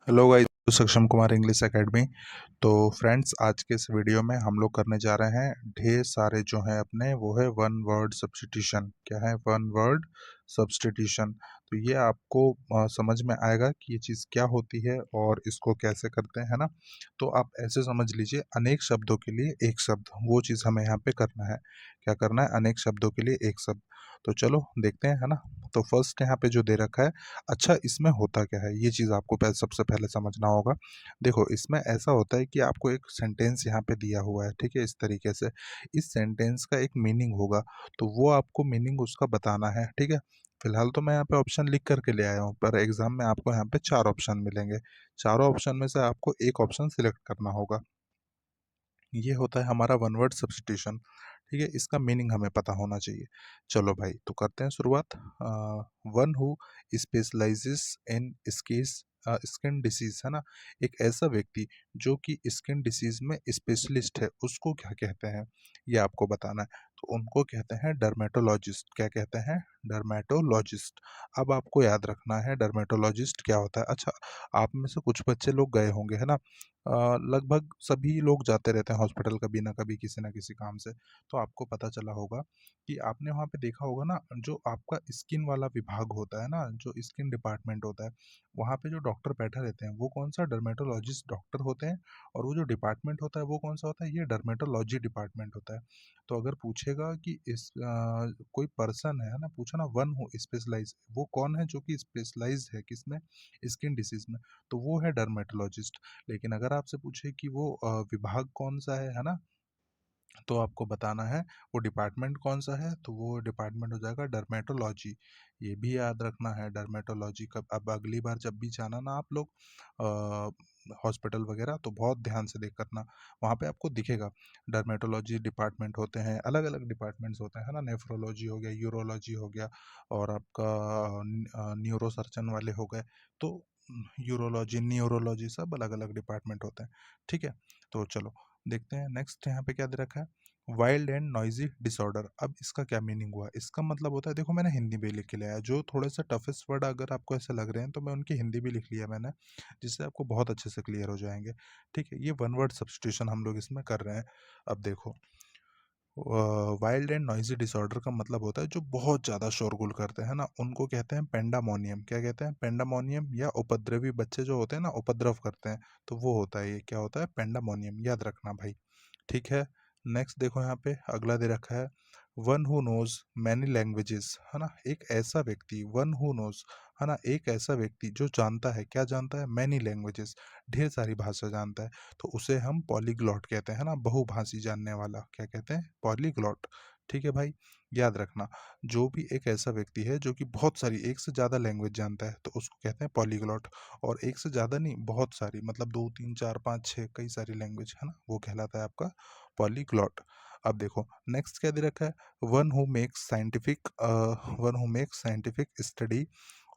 Hello guys, सक्षम Kumar English academy. तो friends, आज के इस वीडियो में हम लोग करने जा रहे हैं ढेर सारे जो हैं अपने, वो है वन वर्ड सब्स्टिट्यूशन। क्या है वन वर्ड सब्स्टिट्यूशन? तो ये आपको समझ में आएगा कि ये चीज़ क्या होती है और इसको कैसे करते हैं ना। तो आप ऐसे समझ लीजिए, अनेक शब्दों के लिए एक शब्द, वो चीज़ हमें यहाँ पे करना है। क्या करना है? अनेक शब्दों के लिए एक शब्द। तो चलो देखते हैं, है ना। तो फर्स्ट यहाँ पे जो दे रखा है, अच्छा इसमें होता क्या है, ये चीज़ आपको सबसे पहले समझना होगा। देखो, इसमें ऐसा होता है कि आपको एक सेंटेंस यहाँ पे दिया हुआ है, ठीक है, इस तरीके से। इस सेंटेंस का एक मीनिंग होगा, तो वो आपको मीनिंग उसका बताना है, ठीक है। फिलहाल तो मैं यहाँ पे ऑप्शन लिख करके ले आया हूँ, पर एग्जाम में आपको यहाँ पे 4 ऑप्शन मिलेंगे। चारों ऑप्शन में से आपको एक ऑप्शन सिलेक्ट करना होगा। ये होता है हमारा वन वर्ड सब्स्टिट्यूशन, ठीक है। इसका मीनिंग हमें पता होना चाहिए। चलो भाई, तो करते हैं शुरुआत। One who specialises in skin disease, है ना। एक ऐसा व्यक्ति जो कि स्किन डिसीज में स्पेशलिस्ट है, उसको क्या कहते हैं, ये आपको बताना है। तो उनको कहते हैं डर्मेटोलॉजिस्ट। क्या कहते हैं? डर्मेटोलॉजिस्ट। अब आपको याद रखना है डर्मेटोलॉजिस्ट क्या होता है। अच्छा, आप में से कुछ बच्चे लोग गए होंगे, है ना। लगभग सभी लोग जाते रहते हैं हॉस्पिटल कभी ना कभी किसी ना किसी काम से। तो आपको पता चला होगा कि आपने वहाँ पे देखा होगा ना, जो आपका स्किन वाला विभाग होता है ना, जो स्किन डिपार्टमेंट होता है, वहाँ पे जो डॉक्टर बैठे रहते हैं वो कौन सा? डर्मेटोलॉजिस्ट डॉक्टर होते हैं। और वो जो डिपार्टमेंट होता है वो कौन सा होता है? ये डर्मेटोलॉजी डिपार्टमेंट होता है। तो अगर पूछेगा कि कोई पर्सन है ना, पूछा ना वन हो स्पेशलाइज, वो कौन है जो कि स्पेशलाइज है किसमें? स्किन डिसीज में। तो वो है डर्मेटोलॉजिस्ट। लेकिन अगर आपसे पूछे कि वो विभाग कौन सा है ना, तो आपको बताना है वो डिपार्टमेंट कौन सा है। तो वो डिपार्टमेंट हो जाएगा डर्मेटोलॉजी। ये भी याद रखना है डर्मेटोलॉजी का। अब अगली बार जब भी जाना ना आप लोग हॉस्पिटल वगैरह, तो बहुत ध्यान से देख करना, वहाँ पे आपको दिखेगा डर्मेटोलॉजी डिपार्टमेंट होते हैं, अलग अलग डिपार्टमेंट्स होते हैं, है ना। नेफ्रोलॉजी हो गया, यूरोलॉजी हो गया, और आपका न्यूरो सर्जन वाले हो गए। तो यूरोलॉजी, न्यूरोलॉजी, सब अलग अलग डिपार्टमेंट होते हैं, ठीक है। तो चलो देखते हैं नेक्स्ट यहाँ पे क्या दे रखा है। Wild and noisy disorder. अब इसका क्या मीनिंग हुआ? इसका मतलब होता है, देखो मैंने हिंदी भी लिख के लिया है, जो थोड़े से टफेस्ट वर्ड अगर आपको ऐसे लग रहे हैं तो मैं उनकी हिंदी भी लिख लिया मैंने, जिससे आपको बहुत अच्छे से क्लियर हो जाएंगे, ठीक है। ये वन वर्ड सब्स्टिट्यूशन हम लोग इसमें कर रहे हैं। अब देखो, वाइल्ड एंड नॉइजी डिसऑर्डर का मतलब होता है जो बहुत ज़्यादा शोरगुल करते हैं ना, उनको कहते हैं पेंडामोनियम। क्या कहते हैं? पेंडामोनियम। या उपद्रवी बच्चे जो होते हैं ना, उपद्रव करते हैं, तो वो होता है, ये क्या होता है? पेंडामोनियम। याद रखना भाई, ठीक है। नेक्स्ट देखो, यहाँ पे अगला दे रखा है one who knows many languages, है ना। एक ऐसा व्यक्ति, वन हु नोज, है ना, एक ऐसा व्यक्ति जो जानता है, क्या जानता है? मैनी लैंग्वेजेस, ढेर सारी भाषा जानता है, तो उसे हम पॉलीग्लॉट कहते हैं ना, बहुभाषी जानने वाला। क्या कहते हैं? पॉलीग्लॉट, ठीक है भाई। याद रखना, जो भी एक ऐसा व्यक्ति है जो कि बहुत सारी, एक से ज़्यादा लैंग्वेज जानता है, तो उसको कहते हैं पॉलीग्लॉट। और एक से ज़्यादा नहीं, बहुत सारी, मतलब 2 3 4 5 6, कई सारी लैंग्वेज, है ना, वो कहलाता है आपका पॉलीग्लॉट। अब देखो नेक्स्ट क्या दे रखा है। One who makes scientific study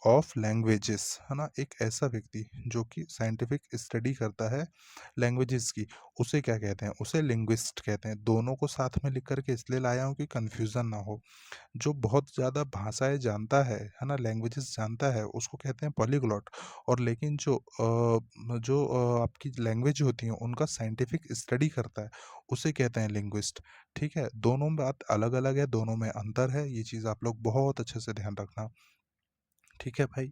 of languages, है ना। एक ऐसा व्यक्ति जो कि साइंटिफिक स्टडी करता है लैंग्वेजेस की, उसे क्या कहते हैं? उसे लिंग्विस्ट कहते हैं। दोनों को साथ में लिख करके इसलिए लाया हूँ कि कन्फ्यूज़न ना हो। जो बहुत ज़्यादा भाषाएं जानता है ना, लैंग्वेजेस जानता है, उसको कहते हैं पॉलीग्लॉट। और लेकिन आपकी लैंग्वेज होती हैं उनका साइंटिफिक स्टडी करता है, उसे कहते हैं लिंग्विस्ट, ठीक है। दोनों में बात अलग अलग है, दोनों में अंतर है, ये चीज़ आप लोग बहुत अच्छे से ध्यान रखना, ठीक है भाई।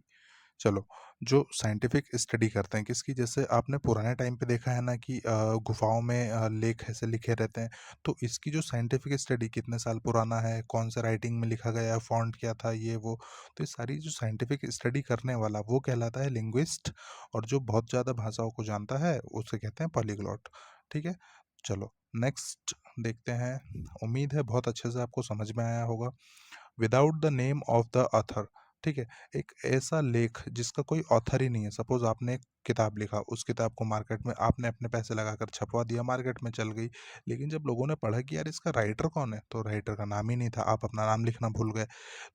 चलो, जो साइंटिफिक स्टडी करते हैं किसकी, जैसे आपने पुराने टाइम पे देखा है ना कि गुफाओं में लेख ऐसे लिखे रहते हैं, तो इसकी जो साइंटिफिक स्टडी, कितने साल पुराना है, कौन सा राइटिंग में लिखा गया है, फॉन्ट क्या था, ये वो, तो ये सारी जो साइंटिफिक स्टडी करने वाला वो कहलाता है लिंग्विस्ट। और जो बहुत ज़्यादा भाषाओं को जानता है उसे कहते हैं पॉलीग्लॉट, ठीक है। चलो नेक्स्ट देखते हैं। उम्मीद है बहुत अच्छे से आपको समझ में आया होगा। Without the name of the author, ठीक है। एक ऐसा लेख जिसका कोई ऑथर ही नहीं है। सपोज आपने एक किताब लिखा, उस किताब को मार्केट में आपने अपने पैसे लगाकर छपवा दिया, मार्केट में चल गई, लेकिन जब लोगों ने पढ़ा कि यार इसका राइटर कौन है, तो राइटर का नाम ही नहीं था, आप अपना नाम लिखना भूल गए,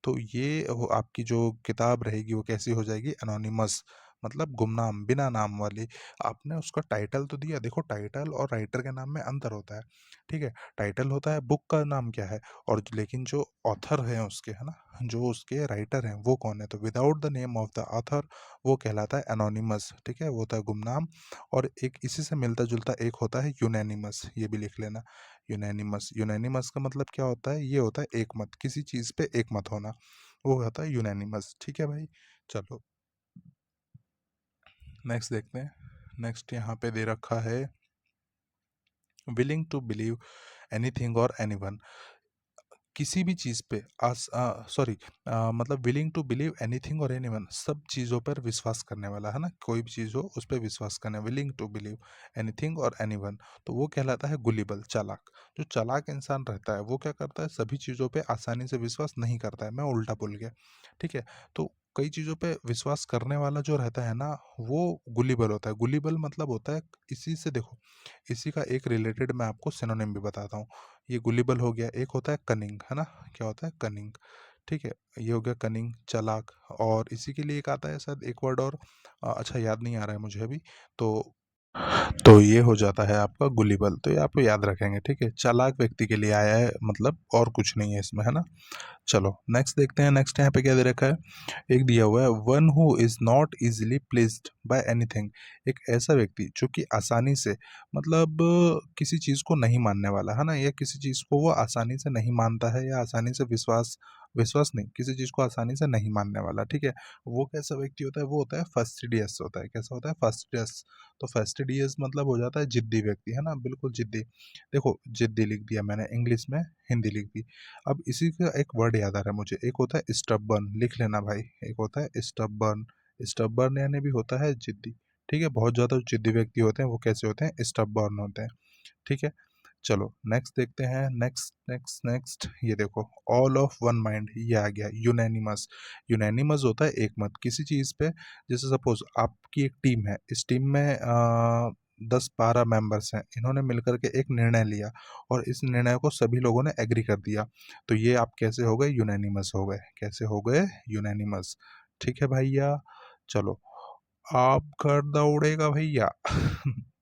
तो ये आपकी जो किताब रहेगी वो कैसी हो जाएगी? एनोनिमस। मतलब गुमनाम, बिना नाम वाली। आपने उसका टाइटल तो दिया, देखो टाइटल और राइटर के नाम में अंतर होता है, ठीक है? टाइटल होता है बुक का नाम क्या है, और लेकिन जो ऑथर है उसके, है ना, जो उसके राइटर हैं वो कौन है, तो without the name of the author वो कहलाता है एनोनिमस, ठीक है, वो होता है गुमनाम। और एक इसी से मिलता जुलता एक होता है यूनानिमस, ये भी लिख लेना। यूनानिमस, यूनानिमस का मतलब क्या होता है, ये होता है एक मत, किसी चीज़ पे एक मत होना, वो होता है यूनानिमस, ठीक है भाई। चलो नेक्स्ट देखते हैं। नेक्स्ट यहाँ पे दे रखा है विलिंग टू बिलीव एनीथिंग और एनीवन, किसी भी चीज़ पे सॉरी, मतलब विलिंग टू बिलीव एनीथिंग और एनीवन, सब चीज़ों पर विश्वास करने वाला, है ना, कोई भी चीज़ हो उस पर विश्वास करना, विलिंग टू बिलीव एनीथिंग और एनीवन, तो वो कहलाता है गुलिबल, चालाक। जो चालाक इंसान रहता है वो क्या करता है, सभी चीज़ों पे आसानी से विश्वास नहीं करता है, मैं उल्टा बोल गया, ठीक है। तो कई चीज़ों पे विश्वास करने वाला जो रहता है ना, वो गुलिबल होता है। गुलिबल मतलब होता है, इसी से देखो, इसी का एक रिलेटेड मैं आपको सिनोनिम भी बताता हूँ। ये गुलिबल हो गया, एक होता है कनिंग, है ना, क्या होता है कनिंग, ठीक है, ये हो गया कनिंग, चालाक। और इसी के लिए एक आता है शायद एक वर्ड और, अच्छा याद नहीं आ रहा है मुझे अभी, तो ये हो जाता है आपका गुलिबल, तो ये आप याद रखेंगे, ठीक है, चालाक व्यक्ति के लिए आया है मतलब, और कुछ नहीं है इसमें, है ना। चलो नेक्स्ट देखते हैं। नेक्स्ट यहाँ पे क्या दे रखा है, एक दिया हुआ है one who is not easily pleased by anything, एक ऐसा व्यक्ति जो कि आसानी से, मतलब किसी चीज़ को नहीं मानने वाला, है ना, या किसी चीज़ को वो आसानी से नहीं मानता है, या आसानी से विश्वास, विश्वास नहीं, किसी चीज़ को आसानी से नहीं मानने वाला, ठीक है। वो कैसा व्यक्ति होता है, वो होता है फस्टिडियस होता है, कैसा होता है, फस्टिडियस। तो फस्टिडियस मतलब हो जाता है जिद्दी व्यक्ति, है ना, बिल्कुल जिद्दी। देखो जिद्दी लिख दिया मैंने इंग्लिश में, हिंदी लिख दी। अब इसी का एक वर्ड याद आ रहा है मुझे, एक होता है स्टबर्न, लिख लेना भाई, एक होता है स्टबर्न। स्टबर्न यानी भी होता है जिद्दी, ठीक है, बहुत ज़्यादा जिद्दी व्यक्ति होते हैं वो कैसे होते हैं, स्टबर्न होते हैं, ठीक है। चलो नेक्स्ट देखते हैं। नेक्स्ट नेक्स्ट नेक्स्ट ये देखो, ऑल ऑफ वन माइंड, ये आ गया यूनानिमस। यूनानिमस होता है एक मत किसी चीज़ पे, जैसे सपोज आपकी एक टीम है, इस टीम में 10-12 मेंबर्स हैं, इन्होंने मिलकर के एक निर्णय लिया, और इस निर्णय को सभी लोगों ने एग्री कर दिया, तो ये आप कैसे हो गए, यूनानिमस हो गए, कैसे हो गए, यूनानिमस, ठीक है भैया। चलो आप कर दौड़ेगा भैया।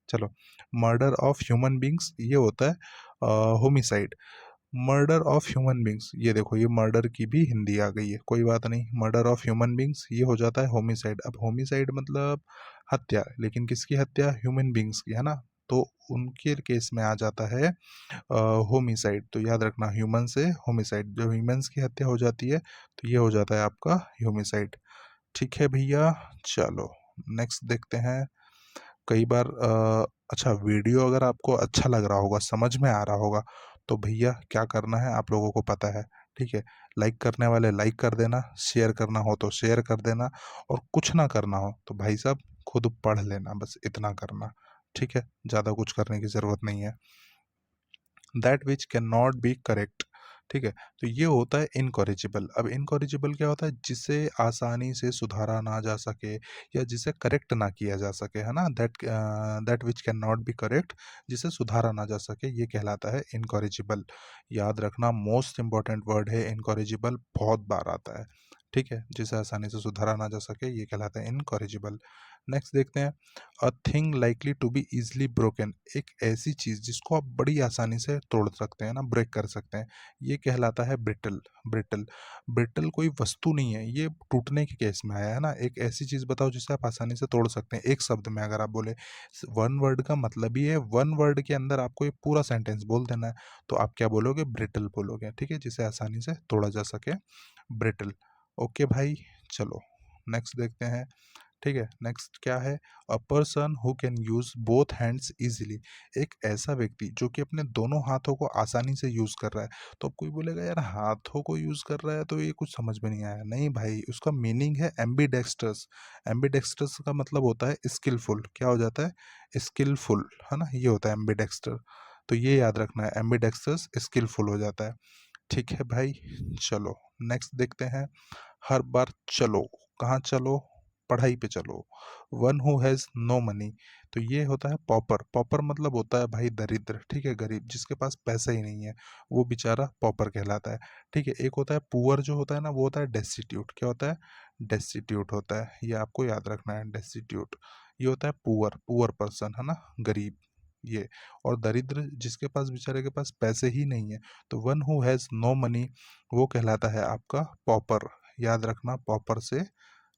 चलो, मर्डर ऑफ ह्यूमन बींग्स, ये होता है homicide. Murder of human beings, ये देखो ये मर्डर की भी हिंदी आ गई है, कोई बात नहीं, मर्डर ऑफ ह्यूमन बींग्स ये हो जाता है होमिसाइड। अब होमिसाइड मतलब हत्या, लेकिन किसकी हत्या, ह्यूमन बींग्स की, है ना, तो उनके केस में आ जाता है होमिसाइड। तो याद रखना, ह्यूमन से होमिसाइड, जब ह्यूमंस की हत्या हो जाती है तो ये हो जाता है आपका होमिसाइड, ठीक है भैया। चलो नेक्स्ट देखते हैं। कई बार अच्छा, वीडियो अगर आपको अच्छा लग रहा होगा, समझ में आ रहा होगा, तो भैया क्या करना है आप लोगों को पता है, ठीक है। लाइक करने वाले लाइक कर देना, शेयर करना हो तो शेयर कर देना, और कुछ ना करना हो तो भाई साहब खुद पढ़ लेना, बस इतना करना, ठीक है, ज़्यादा कुछ करने की ज़रूरत नहीं है। That which can not be correct, ठीक है, तो ये होता है इनकॉरिजिबल। अब इनकॉरिजिबल क्या होता है, जिसे आसानी से सुधारा ना जा सके, या जिसे करेक्ट ना किया जा सके, है ना, that which can not be correct, जिसे सुधारा ना जा सके, ये कहलाता है इनकॉरिजिबल। याद रखना, मोस्ट इंपॉर्टेंट वर्ड है इनकॉरिजिबल, बहुत बार आता है, ठीक है, जिसे आसानी से सुधारा ना जा सके ये कहलाता है इनकॉरिजिबल। नेक्स्ट देखते हैं, a thing likely to be easily broken, एक ऐसी चीज़ जिसको आप बड़ी आसानी से तोड़ सकते हैं ना, ब्रेक कर सकते हैं, ये कहलाता है ब्रिटल। ब्रिटल, ब्रिटल कोई वस्तु नहीं है, ये टूटने के केस में आया है ना, एक ऐसी चीज़ बताओ जिसे आप आसानी से तोड़ सकते हैं, एक शब्द में अगर आप बोले, वन वर्ड का मतलब ही है, वन वर्ड के अंदर आपको ये पूरा सेंटेंस बोल देना है, तो आप क्या बोलोगे, ब्रिटल बोलोगे, ठीक है, जिसे आसानी से तोड़ा जा सके, ब्रिटल। ओके भाई, चलो नेक्स्ट देखते हैं, ठीक है। नेक्स्ट क्या है, अ person who can use both hands easily, एक ऐसा व्यक्ति जो कि अपने दोनों हाथों को आसानी से यूज कर रहा है। तो अब कोई बोलेगा यार हाथों को यूज कर रहा है तो ये कुछ समझ में नहीं आया, नहीं भाई, उसका मीनिंग है एम्बीडेक्स्ट्रस। एम्बीडेक्स्ट्रस का मतलब होता है स्किलफुल, क्या हो जाता है, स्किलफुल, है ना, ये होता है एम्बीडेक्स्टर। तो ये याद रखना है, एम्बीडेक्स्ट्रस स्किलफुल हो जाता है, ठीक है भाई। चलो नेक्स्ट देखते हैं, हर बार चलो, कहाँ चलो, पढ़ाई पे चलो। One who has no money, तो ये होता है पॉपर। पॉपर मतलब होता है भाई दरिद्र, ठीक है, गरीब, जिसके पास पैसा ही नहीं है, वो बेचारा पॉपर कहलाता है। ठीक है, एक होता है पुअर, जो होता है ना, वो होता है डेस्टिट्यूट। क्या होता है? डेस्टिट्यूट होता है, ये आपको याद रखना है, डेस्टिट्यूट। ये होता है पुअर, पुअर पर्सन, है ना, गरीब ये। और दरिद्र जिसके पास, बेचारे के पास पैसे ही नहीं है, तो one who has no money वो कहलाता है आपका पॉपर। याद रखना, पॉपर से,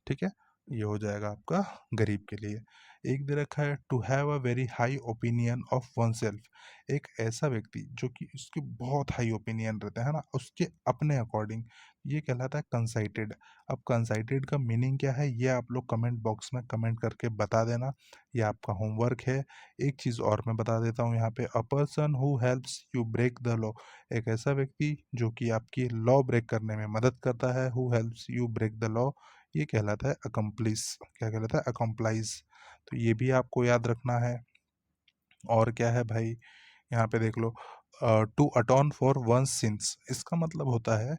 ठीक है, ये हो जाएगा आपका गरीब के लिए। एक दे रखा है to have a very high opinion of oneself. एक ऐसा व्यक्ति जो कि उसके बहुत हाई ओपिनियन रहता है ना, उसके अपने अकॉर्डिंग, ये कहलाता है कंसाइटेड। अब कंसाइटेड का मीनिंग क्या है, ये आप लोग कमेंट बॉक्स में कमेंट करके बता देना, ये आपका होमवर्क है। एक चीज़ और मैं बता देता हूँ यहाँ पे, a person who helps you break the law. एक ऐसा व्यक्ति जो कि आपकी लॉ ब्रेक करने में मदद करता है, who helps you break the law, ये कहलाता है अकम्प्लिस। क्या कहलाता है? अकम्प्लाइज। तो ये भी आपको याद रखना है। और क्या है भाई, यहाँ पे देख लो, to atone for one sins, इसका मतलब होता है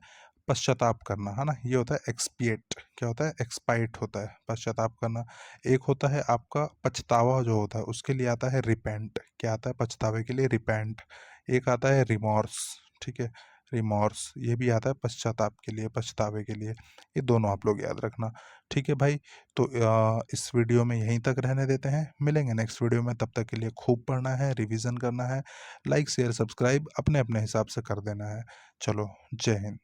पश्चाताप करना, है ना। ये होता है एक्सपिएट। क्या होता है? एक्सपाइट होता है, पश्चाताप करना। एक होता है आपका पछतावा जो होता है, उसके लिए आता है रिपेंट। क्या आता है पछतावे के लिए? रिपेंट। एक आता है रिमॉर्स, ठीक है, रिमॉर्स, ये भी आता है पश्चाताप के लिए, पछतावे के लिए। ये दोनों आप लोग याद रखना, ठीक है भाई। तो इस वीडियो में यहीं तक रहने देते हैं, मिलेंगे नेक्स्ट वीडियो में। तब तक के लिए खूब पढ़ना है, रिवीजन करना है, लाइक शेयर सब्सक्राइब अपने अपने हिसाब से कर देना है। चलो, जय हिंद।